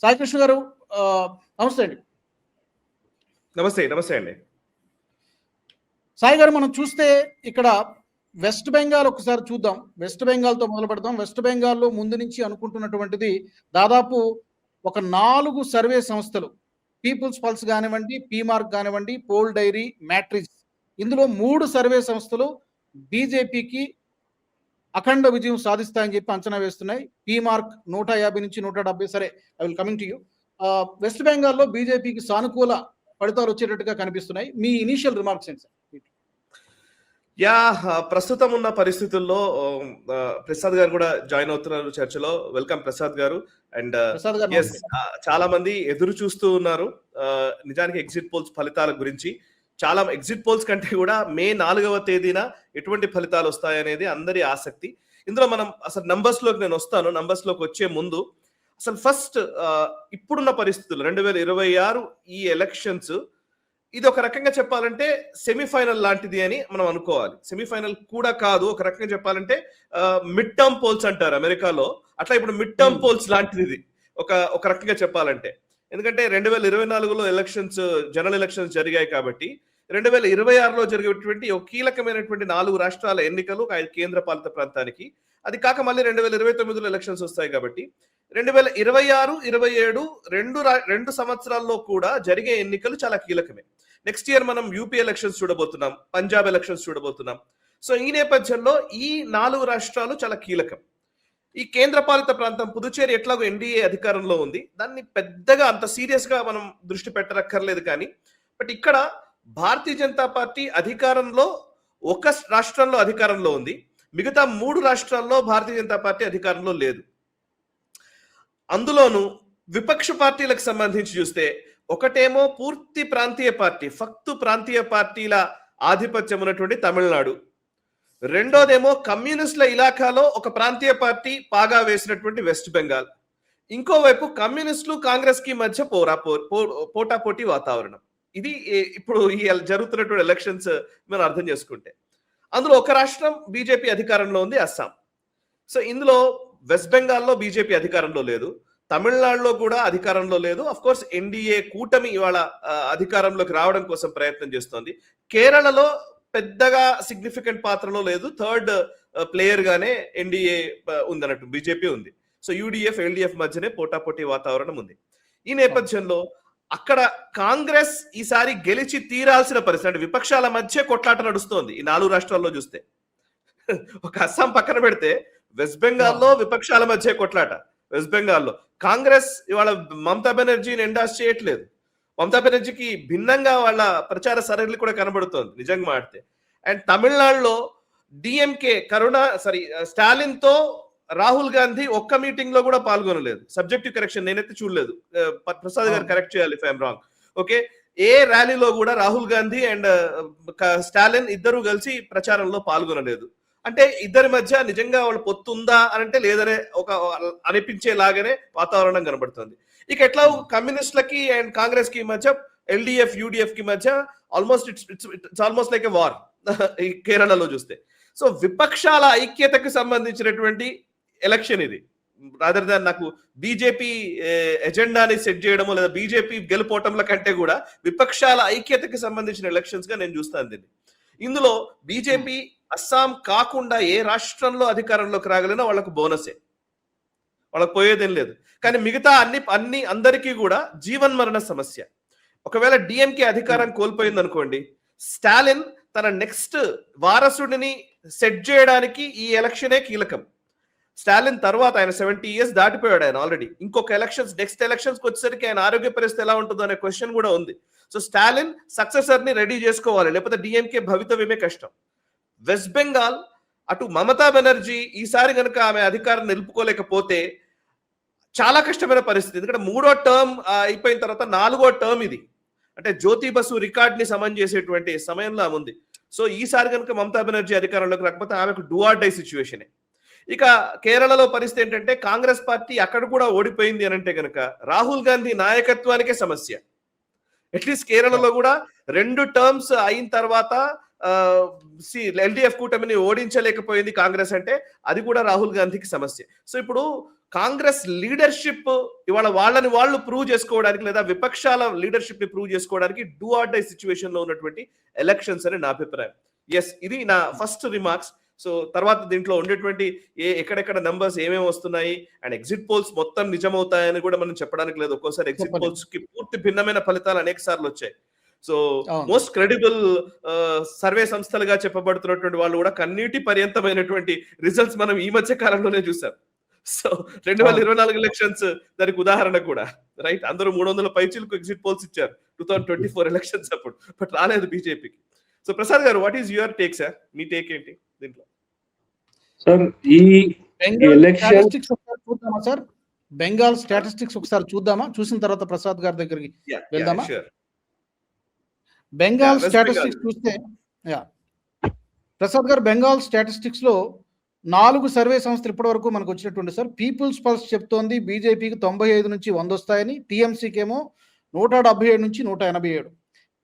సాయి కృష్ణ గారు నమస్తే అండి. నమస్తే అండి. సాయి గారు, మనం చూస్తే ఇక్కడ వెస్ట్ బెంగాల్ ఒకసారి చూద్దాం. వెస్ట్ బెంగాల్తో మొదలు పెడదాం. వెస్ట్ బెంగాల్లో ముందు నుంచి అనుకుంటున్నటువంటిది దాదాపు ఒక 4 సర్వే సంస్థలు, పీపుల్స్ పల్స్ కానివ్వండి, పీమార్క్ కానివ్వండి, పోల్ డైరీ, మ్యాట్రిక్స్, ఇందులో 3 సర్వే సంస్థలు బీజేపీకి అఖండ విజయం సాధిస్తాయని చెప్పి అంచనా వేస్తున్నాయి. పీమార్క్ 150 నుంచి 170. సరే, I will coming to you. West బెంగాల్లో బీజేపీకి సానుకూల ఫలితాలు వచ్చేటట్టుగా కనిపిస్తున్నాయి. మీ ఇనీషియల్ రిమార్క్స్ ఏంటి సార్? ప్రస్తుతం ఉన్న పరిస్థితుల్లో ప్రసాద్ గారు కూడా జాయిన్ అవుతున్నారు చర్చలో. వెల్కమ్ ప్రసాద్ గారు. అండ్ చాలా మంది ఎదురు చూస్తూ ఉన్నారు నిజానికి ఎగ్జిట్ పోల్స్ ఫలితాల గురించి. చాలా ఎగ్జిట్ పోల్స్ కంటే కూడా మే 4వ తేదీన ఎటువంటి ఫలితాలు వస్తాయనేది అందరి ఆసక్తి. ఇందులో మనం అసలు నంబర్స్ లోకి నేను వస్తాను. నంబర్స్ లోకి వచ్చే ముందు అసలు ఫస్ట్ ఇప్పుడున్న పరిస్థితులు 2026 ఈ ఎలక్షన్స్ ఇది ఒక రకంగా చెప్పాలంటే సెమీఫైనల్ లాంటిది అని మనం అనుకోవాలి. సెమీఫైనల్ కూడా కాదు, ఒక రకంగా చెప్పాలంటే మిడ్ టర్మ్ పోల్స్ అంటారు అమెరికాలో, అట్లా ఇప్పుడు మిడ్ టర్మ్ పోల్స్ లాంటిది ఇది ఒక రకంగా చెప్పాలంటే. ఎందుకంటే 2024లో ఎలక్షన్స్, జనరల్ ఎలక్షన్స్ జరిగాయి కాబట్టి 2026లో జరిగేటువంటి ఒక కీలకమైనటువంటి 4 రాష్ట్రాల ఎన్నికలు, 5 కేంద్ర పాలిత ప్రాంతానికి, అది కాక మళ్ళీ 2029లో ఎలక్షన్స్ వస్తాయి కాబట్టి 2026, 27 రెండు సంవత్సరాల్లో కూడా జరిగే ఎన్నికలు చాలా కీలకమే. నెక్స్ట్ ఇయర్ మనం యూపీ ఎలక్షన్స్ చూడబోతున్నాం, పంజాబ్ ఎలక్షన్స్ చూడబోతున్నాం. సో ఈ నేపథ్యంలో ఈ 4 రాష్ట్రాలు చాలా కీలకం. ఈ కేంద్ర పాలిత ప్రాంతం పుదుచ్చేరి ఎట్లాగో ఎన్డీఏ అధికారంలో ఉంది, దాన్ని పెద్దగా అంత సీరియస్ గా మనం దృష్టి పెట్టనక్కర్లేదు. కానీ బట్ ఇక్కడ భారతీయ జనతా పార్టీ అధికారంలో ఒక రాష్ట్రంలో అధికారంలో ఉంది, మిగతా 3 రాష్ట్రాల్లో భారతీయ జనతా పార్టీ అధికారంలో లేదు. అందులోనూ విపక్ష పార్టీలకు సంబంధించి చూస్తే ఒకటేమో పూర్తి ప్రాంతీయ పార్టీ, ఫక్తు ప్రాంతీయ పార్టీల ఆధిపత్యం ఉన్నటువంటి తమిళనాడు, రెండోదేమో కమ్యూనిస్టుల ఇలాఖాలో ఒక ప్రాంతీయ పార్టీ పాగా వేసినటువంటి వెస్ట్ బెంగాల్, ఇంకోవైపు కమ్యూనిస్టులు కాంగ్రెస్ కి మధ్య పోటాపోటీ వాతావరణం. ఇది ఇప్పుడు ఈ జరుగుతున్నటువంటి ఎలక్షన్స్ మనం అర్థం చేసుకుంటే. అందులో ఒక రాష్ట్రం బీజేపీ అధికారంలో ఉంది, అస్సాం. సో ఇందులో వెస్ట్ బెంగాల్లో బీజేపీ అధికారంలో లేదు, తమిళనాడులో కూడా అధికారంలో లేదు. అఫ్ కోర్స్ ఎన్డీఏ కూటమి ఇవాళ అధికారంలోకి రావడం కోసం ప్రయత్నం చేస్తోంది. కేరళలో పెద్దగా సిగ్నిఫికెంట్ పాత్రలో లేదు, థర్డ్ ప్లేయర్ గానే ఎన్డీఏ ఉందన్నట్టు, బీజేపీ ఉంది. సో యూడీఎఫ్, ఎల్డీఎఫ్ మధ్యనే పోటాపోటీ వాతావరణం ఉంది. ఈ నేపథ్యంలో అక్కడ కాంగ్రెస్ ఈసారి గెలిచి తీరాల్సిన పరిస్థితి, అంటే విపక్షాల మధ్య కొట్లాట నడుస్తోంది ఈ 4 రాష్ట్రాల్లో చూస్తే. ఒక అస్సాం పక్కన పెడితే వెస్ట్ బెంగాల్లో విపక్షాల మధ్య కొట్లాట. వెస్ట్ బెంగాల్లో కాంగ్రెస్ ఇవాళ మమతా బెనర్జీని ఎండాస్ చేయట్లేదు, మమతా బెనర్జీకి భిన్నంగా వాళ్ళ ప్రచార సరళి కూడా కనబడుతోంది నిజంగా మాడితే. అండ్ తమిళనాడులో డిఎంకే స్టాలిన్ తో రాహుల్ గాంధీ ఒక్క మీటింగ్ లో కూడా పాల్గొనలేదు. సబ్జెక్టివ్ కరెక్షన్, నేనైతే చూడలేదు, ప్రసాద్ గారు కరెక్ట్ చేయాలి ఇఫ్ ఐఎమ్ రాంగ్. ఓకే, ఏ ర్యాలీలో కూడా రాహుల్ గాంధీ అండ్ స్టాలిన్ ఇద్దరు కలిసి ప్రచారంలో పాల్గొనలేదు. అంటే ఇద్దరి మధ్య నిజంగా వాళ్ళు పొత్తుందా అని అంటే లేదనే ఒక అనిపించేలాగానే వాతావరణం కనబడుతుంది. ఇక ఎట్లా కమ్యూనిస్టులకి అండ్ కాంగ్రెస్ కి మధ్య, ఎల్డీఎఫ్ యూడీఎఫ్ కి మధ్య it's almost like a war ఈ కేరళలో చూస్తే. సో విపక్షాల ఐక్యతకు సంబంధించినటువంటి ఎలక్షన్ ఇది. రాదర్ దాన్ నాకు బీజేపీ ఎజెండాని సెట్ చేయడమో లేదా బీజేపీ గెలుపోవటంల కంటే కూడా విపక్షాల ఐక్యతకు సంబంధించిన ఎలక్షన్స్ గా నేను చూస్తాను దీన్ని. ఇందులో బీజేపీ అస్సాం కాకుండా ఏ రాష్ట్రంలో అధికారంలోకి రాగలిగినా వాళ్ళకు బోనసే, వాళ్ళకు పోయేదేం లేదు. కానీ మిగతా అందరికీ కూడా జీవన్ మరణ సమస్య. ఒకవేళ డిఎంకే అధికారం కోల్పోయింది అనుకోండి, స్టాలిన్ తన నెక్స్ట్ వారసుడిని సెట్ చేయడానికి ఈ ఎలక్షనే కీలకం. స్టాలిన్ తర్వాత ఆయన 70 years దాటిపోయాడు ఆయన ఆల్రెడీ. ఇంకొక నెక్స్ట్ ఎలక్షన్స్ వచ్చేసరికి ఆయన ఆరోగ్య పరిస్థితి ఎలా ఉంటుందో అనే క్వశ్చన్ కూడా ఉంది. సో స్టాలిన్ సక్సెసర్ ని రెడీ చేసుకోవాలి, లేకపోతే డిఎంకే భవితవ్యమే కష్టం. వెస్ట్ బెంగాల్ అటు మమతా బెనర్జీ ఈసారి కనుక ఆమె అధికారం నిలుపుకోలేకపోతే చాలా కష్టమైన పరిస్థితి. ఎందుకంటే 3వ టర్మ్ అయిపోయిన తర్వాత 4వ టర్మ్ ఇది, అంటే జ్యోతి బసు రికార్డ్ ని సమన్ చేసేటువంటి సమయంలో ఆమె ఉంది. సో ఈసారి కనుక మమతా బెనర్జీ అధికారంలోకి రాకపోతే ఆమెకు డూ ఆర్ డై సిచ్యువేషనే. ఇక కేరళలో పరిస్థితి ఏంటంటే కాంగ్రెస్ పార్టీ అక్కడ కూడా ఓడిపోయింది అని అంటే కనుక రాహుల్ గాంధీ నాయకత్వానికే సమస్య. అట్లీస్ట్ కేరళలో కూడా 2 టర్మ్స్ అయిన తర్వాత ఎల్డీఎఫ్ కూటమిని ఓడించలేకపోయింది కాంగ్రెస్ అంటే అది కూడా రాహుల్ గాంధీకి సమస్య. సో ఇప్పుడు కాంగ్రెస్ లీడర్షిప్ ఇవాళ వాళ్ళని వాళ్ళు ప్రూవ్ చేసుకోవడానికి లేదా విపక్షాల లీడర్షిప్ ని ప్రూవ్ చేసుకోవడానికి డూ ఆర్ డై సిచ్యువేషన్ లో ఉన్నటువంటి ఎలక్షన్స్ అని నా అభిప్రాయం. ఎస్, ఇది నా ఫస్ట్ రిమార్క్స్. సో తర్వాత దీంట్లో ఉండేటువంటి ఎక్కడెక్కడ నంబర్స్ ఏమేమి వస్తున్నాయి అండ్ ఎగ్జిట్ పోల్స్ మొత్తం నిజమవుతాయని కూడా మనం చెప్పడానికి లేదు. ఒక్కోసారి ఎగ్జిట్ పోల్స్ కి పూర్తి భిన్నమైన ఫలితాలు అనేక సార్లు వచ్చాయి. సో మోస్ట్ క్రెడిబుల్ సర్వే సంస్థలుగా చెప్పబడుతున్నటువంటి వాళ్ళు కూడా కన్నీటి పర్యంతమైనటువంటి రిజల్ట్స్ మనం ఈ మధ్య కాలంలోనే చూసాం. సో 2024 ఎలక్షన్స్ దానికి ఉదాహరణ కూడా, రైట్? అందరూ 300 పైచీలకు ఎగ్జిట్ పోల్స్ ఇచ్చారు 2024 ఎలక్షన్స్ అప్పుడు, బట్ రాలేదు బీజేపీకి. సో ప్రసాద్ గారు, what is your take sir? Me take ఏంటి దీంట్లో? సార్ ఈ స్టాటిస్టిక్స్ ఒకసారి చూద్దామా సార్? బెంగాల్ స్టాటిస్టిక్స్ ఒకసారి చూద్దామా? చూసిన తర్వాత ప్రసాద్ గారి దగ్గరికి వెళ్దామా? బెంగాల్ స్టాటిస్టిక్స్ చూస్తే, ప్రసాద్ గారు, బెంగాల్ స్టాటిస్టిక్స్ లో 4 సర్వే సంస్థలు ఇప్పటి వరకు మనకు వచ్చినటువంటి సార్. పీపుల్స్ పల్స్ చెప్తోంది బీజేపీకి 95 నుంచి 100 వస్తాయని, టీఎంసీకి ఏమో 177 నుంచి 187.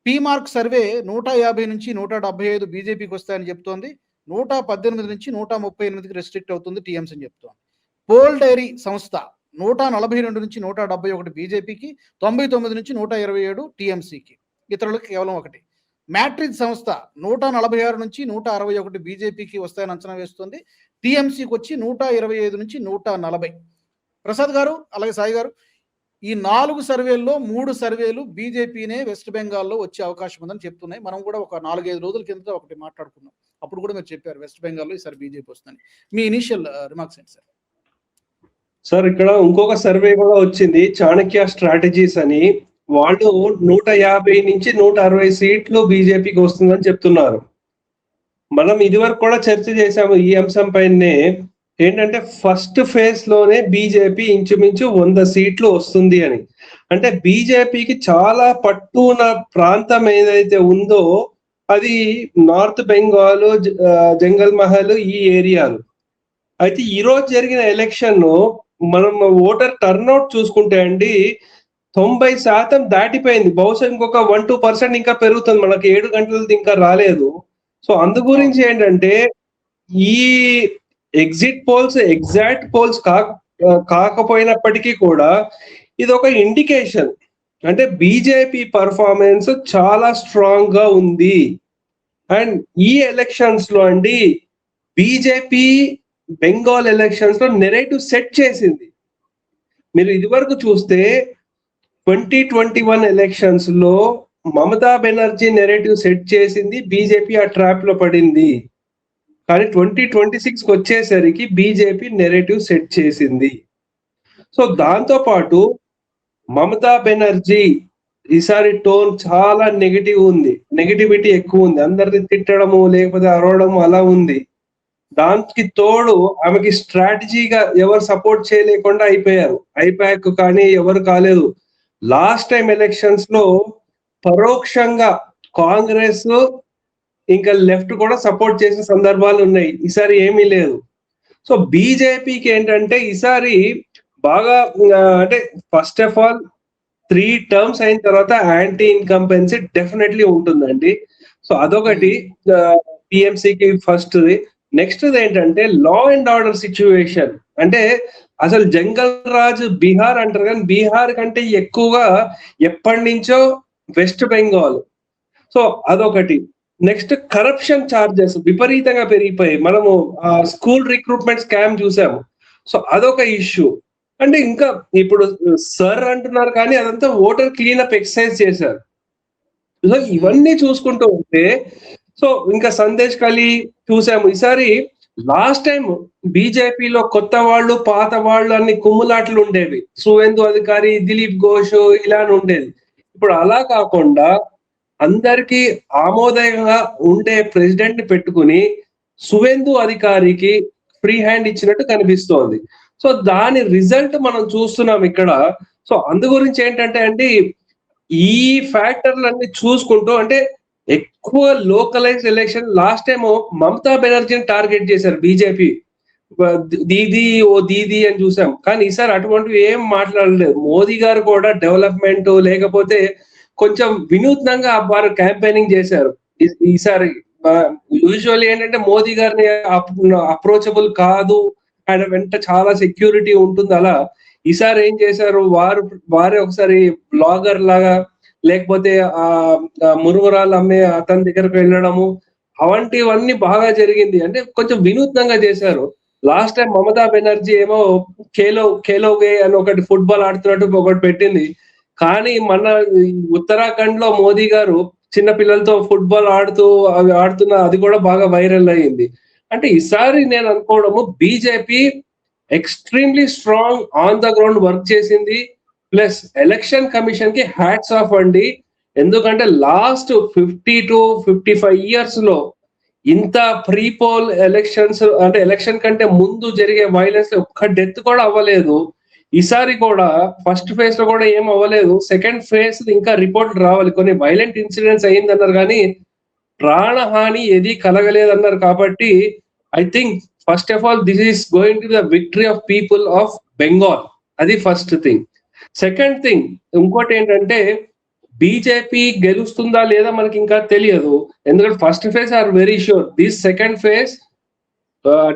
పీమార్క్ సర్వే 150 నుంచి 175 బీజేపీకి వస్తాయని చెప్తోంది, 118 నుంచి 138కి రెస్ట్రిక్ట్ అవుతుంది టీఎంసీ అని చెప్తోంది. పోల్ డైరీ సంస్థ 142 నుంచి 171 బీజేపీకి, 99 నుంచి 127 టీఎంసీకి, ఇతరులకు కేవలం 1. మ్యాట్రిజ్ సంస్థ 146 నుంచి 161 బీజేపీకి వస్తాయని అంచనా వేస్తుంది, టీఎంసీకి వచ్చి 125 నుంచి 140. ప్రసాద్ గారు, అలాగే సాయి గారు, ఈ 4 సర్వేల్లో 3 సర్వేలు బీజేపీనే వెస్ట్ బెంగాల్లో వచ్చే అవకాశం ఉందని చెప్తున్నాయి. మనం కూడా ఒక 4-5 రోజుల కింద ఒకటి మాట్లాడుకున్నాం, అప్పుడు కూడా మీరు చెప్పారు వెస్ట్ బెంగాల్లో ఈసారి బీజేపీ వస్తుందని. మీ ఇనిషియల్ రిమార్క్స్ ఏంటి సార్? సార్, ఇక్కడ ఇంకొక సర్వే కూడా వచ్చింది, చాణక్య స్ట్రాటజీస్ అని. వాళ్ళు 150 నుంచి 160 సీట్లు బీజేపీకి వస్తుందని చెప్తున్నారు. మనం ఇదివరకు కూడా చర్చ చేశాము ఈ అంశం పైనే. ఏంటంటే ఫస్ట్ ఫేజ్ లోనే బీజేపీ ఇంచుమించు 100 సీట్లు వస్తుంది అని. అంటే బీజేపీకి చాలా పట్టున ప్రాంతం ఏదైతే ఉందో అది నార్త్ బెంగాల్, జంగల్ మహల్, ఈ ఏరియాలు. అయితే ఈ రోజు జరిగిన ఎలక్షన్ మనం ఓటర్ టర్న్అవుట్ చూసుకుంటే అండి 90% దాటిపోయింది. బహుశా ఇంకొక 1-2% ఇంకా పెరుగుతుంది, మనకి 7 గంటలది ఇంకా రాలేదు. సో అందు గురించి ఏంటంటే ఈ ఎగ్జిట్ పోల్స్ ఎగ్జాక్ట్ పోల్స్ కాకపోయినప్పటికీ కూడా ఇది ఒక ఇండికేషన్. అంటే బీజేపీ పర్ఫార్మెన్స్ చాలా స్ట్రాంగ్ గా ఉంది. అండ్ ఈ ఎలక్షన్స్ లో అండి బీజేపీ బెంగాల్ ఎలక్షన్స్ లో నెరేటివ్ సెట్ చేసింది. మీరు ఇదివరకు చూస్తే 2021 ఎలక్షన్స్ లో మమతా బెనర్జీ నెరేటివ్ సెట్ చేసింది, బీజేపీ ఆ ట్రాప్ లో పడింది. కానీ 2026కి వచ్చేసరికి బీజేపీ నెరేటివ్ సెట్ చేసింది. సో దాంతో పాటు మమతా బెనర్జీ ఈసారి టోన్ చాలా నెగిటివ్ ఉంది, నెగిటివిటీ ఎక్కువ ఉంది, అందరిని తిట్టడము లేకపోతే అరవడము అలా ఉంది. దానికి తోడు ఆమెకి స్ట్రాటజీగా ఎవరు సపోర్ట్ చేయలేకుండా అయిపోయారు. ఐపాక్ కానీ ఎవరు కాలేదు. లాస్ట్ టైం ఎలక్షన్స్ లో పరోక్షంగా కాంగ్రెస్ ఇంకా లెఫ్ట్ కూడా సపోర్ట్ చేసిన సందర్భాలు ఉన్నాయి. ఈసారి ఏమీ లేదు. సో బీజేపీకి ఏంటంటే ఈసారి బాగా అంటే ఫస్ట్ ఆఫ్ ఆల్ 3 టర్మ్స్ అయిన తర్వాత యాంటీ ఇన్కంపెన్సీ డెఫినెట్లీ ఉంటుందండి. సో అదొకటి టిఎంసీకి ఫస్ట్. నెక్స్ట్ ఏంటంటే లా అండ్ ఆర్డర్ సిచ్యువేషన్. అంటే అసలు జంగల్ రాజ్ బీహార్ అంటారు, కానీ బీహార్ కంటే ఎక్కువగా ఎప్పటి నుంచో వెస్ట్ బెంగాల్. సో అదొకటి. నెక్స్ట్ కరప్షన్ ఛార్జెస్ విపరీతంగా పెరిగిపోయాయి. మనము స్కూల్ రిక్రూట్మెంట్ స్కామ్ చూసాము. సో అదొక ఇష్యూ. అంటే ఇంకా ఇప్పుడు సర్ అంటున్నారు కానీ అదంతా ఓటర్ క్లీనప్ ఎక్సర్సైజ్ చేశారు. సో ఇవన్నీ చూసుకుంటూ ఉంటే సో ఇంకా సందేశ్ ఖలీ చూసాము. ఈసారి లాస్ట్ టైం బీజేపీలో కొత్త వాళ్ళు పాత వాళ్ళు అన్ని కుమ్ములాట్లు ఉండేవి. సువేందు అధికారి, దిలీప్ ఘోష్ ఇలా ఉండేది. ఇప్పుడు అలా కాకుండా అందరికి ఆమోదంగా ఉండే ప్రెసిడెంట్ ని పెట్టుకుని సువేందు అధికారికి ఫ్రీ హ్యాండ్ ఇచ్చినట్టు కనిపిస్తోంది. సో దాని రిజల్ట్ మనం చూస్తున్నాం ఇక్కడ. సో అందు గురించి ఏంటంటే అండి ఈ ఫ్యాక్టర్లన్నీ చూసుకుంటూ అంటే ఎక్కువ localize election. Last time Mamata బెనర్జీని టార్గెట్ చేశారు బీజేపీ, దీదీ ఓ దీదీ అని చూసాం. కానీ ఈసారి అటువంటివి ఏం మాట్లాడలేదు. మోదీ గారు కూడా డెవలప్మెంట్ లేకపోతే కొంచెం వినూత్నంగా వారు క్యాంపెయినింగ్ చేశారు. ఈసారి యూజువల్లీ ఏంటంటే మోదీ గారిని అప్రోచబుల్ కాదు ఆయన వెంట చాలా సెక్యూరిటీ ఉంటుంది. అలా ఈసారి ఏం చేశారు, వారే ఒకసారి బ్లాగర్ లాగా లేకపోతే ఆ మురుమురాలు అమ్మే అతని దగ్గరకు వెళ్ళడము అవంటివన్నీ బాగా జరిగింది. అంటే కొంచెం వినూత్నంగా చేశారు. లాస్ట్ టైం మమతా బెనర్జీ ఏమో ఖేలోగే అని ఒకటి ఫుట్బాల్ ఆడుతున్నట్టు ఒకటి పెట్టింది. కానీ మన ఉత్తరాఖండ్ లో మోదీ గారు చిన్న పిల్లలతో ఫుట్బాల్ ఆడుతున్న అది కూడా బాగా వైరల్ అయ్యింది. అంటే ఈసారి నేను అనుకోవడము BJP extremely strong on the ground work చేసింది. ప్లస్ ఎలక్షన్ కమిషన్ కి హ్యాట్స్ ఆఫ్ అండి. ఎందుకంటే లాస్ట్ 50 to 55 ఇయర్స్ లో ఇంత ప్రీపోల్ ఎలక్షన్స్ అంటే ఎలక్షన్ కంటే ముందు జరిగే వైలెన్స్ ఒక్క డెత్ కూడా అవ్వలేదు. ఈసారి కూడా ఫస్ట్ ఫేజ్ లో కూడా ఏం అవ్వలేదు. సెకండ్ ఫేజ్ ఇంకా రిపోర్ట్లు రావాలి. కొన్ని వైలెంట్ ఇన్సిడెంట్స్ అయ్యిందన్నారు కానీ ప్రాణహాని ఏది కలగలేదన్నారు. కాబట్టి I think first of all this is going to the victory of people of Bengal. అది ఫస్ట్ థింగ్. సెకండ్ థింగ్ ఇంకోటి ఏంటంటే బీజేపీ గెలుస్తుందా లేదా మనకి ఇంకా తెలియదు. ఎందుకంటే first phase are very sure. This second phase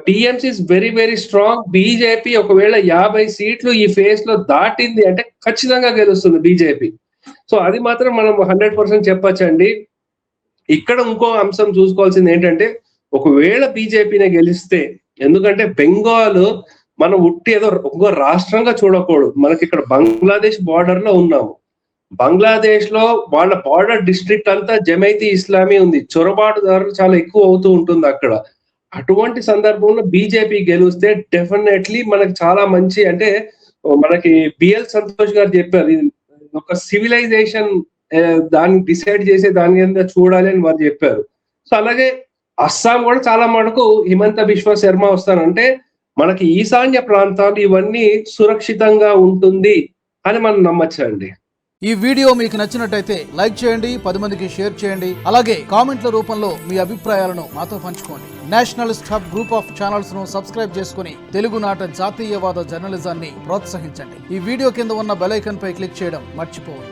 TMC is very very strong. BJP ఒకవేళ 50 సీట్లు ఈ ఫేజ్ లో దాటింది అంటే ఖచ్చితంగా గెలుస్తుంది బీజేపీ. సో అది మాత్రం మనం 100% చెప్పొచ్చండి. ఇక్కడ ఇంకో అంశం చూసుకోవాల్సింది ఏంటంటే ఒకవేళ బీజేపీని గెలిస్తే, ఎందుకంటే బెంగాల్ మనం ఉట్టి ఏదో ఇంకో రాష్ట్రంగా చూడకూడదు. మనకి ఇక్కడ బంగ్లాదేశ్ బార్డర్ లో ఉన్నాము. బంగ్లాదేశ్ లో వాళ్ళ బార్డర్ డిస్ట్రిక్ట్ అంతా జమైతీ ఇస్లామీ ఉంది. చొరబాటుదారులు చాలా ఎక్కువ అవుతూ ఉంటుంది అక్కడ. అటువంటి సందర్భంలో బీజేపీ గెలిస్తే డెఫినెట్లీ మనకి చాలా మంచి, అంటే మనకి బిఎల్ సంతోష్ గారు చెప్పారు ఒక సివిలైజేషన్ దాన్ని డిసైడ్ చేసే దాని కింద చూడాలి అని వారు చెప్పారు. సో అలాగే అస్సాం కూడా చాలా మటుకు హిమంత బిశ్వ శర్మ వస్తారంటే మనకి ఈశాన్య ప్రాంతాలు ఇవన్నీ సురక్షితంగా ఉంటుంది అని మనం నమ్మచ్చండి. ఈ వీడియో మీకు నచ్చినట్టయితే లైక్ చేయండి, 10 మందికి షేర్ చేయండి. అలాగే కామెంట్ల రూపంలో మీ అభిప్రాయాలను మాతో పంచుకోండి. Nationalist hub group of channels ను సబ్స్క్రైబ్ చేసుకుని తెలుగునాట జాతీయవాద జర్నలిజాన్ని ప్రోత్సహించండి. ఈ వీడియో కింద ఉన్న బెల్ ఐకాన్ పై క్లిక్ చేయడం మర్చిపోవద్దు.